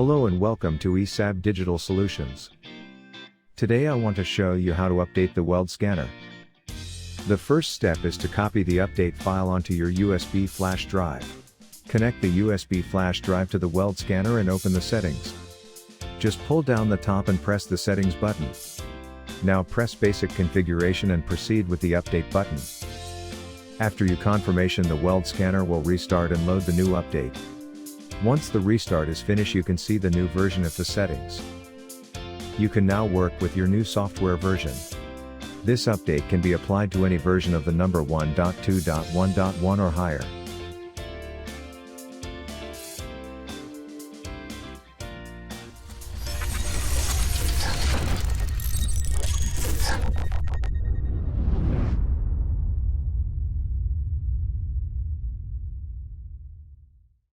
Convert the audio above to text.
Hello and welcome to ESAB Digital Solutions. Today I want to show you how to update the WeldScanner. The first step is to copy the update file onto your USB flash drive. Connect the USB flash drive to the WeldScanner and open the settings. Just pull down the top and press the settings button. Now press basic configuration and proceed with the update button. After you confirmation, the WeldScanner will restart and load the new update. Once the restart is finished, you can see the new version of the settings. You can now work with your new software version. This update can be applied to any version of the number 1.2.1.1 or higher.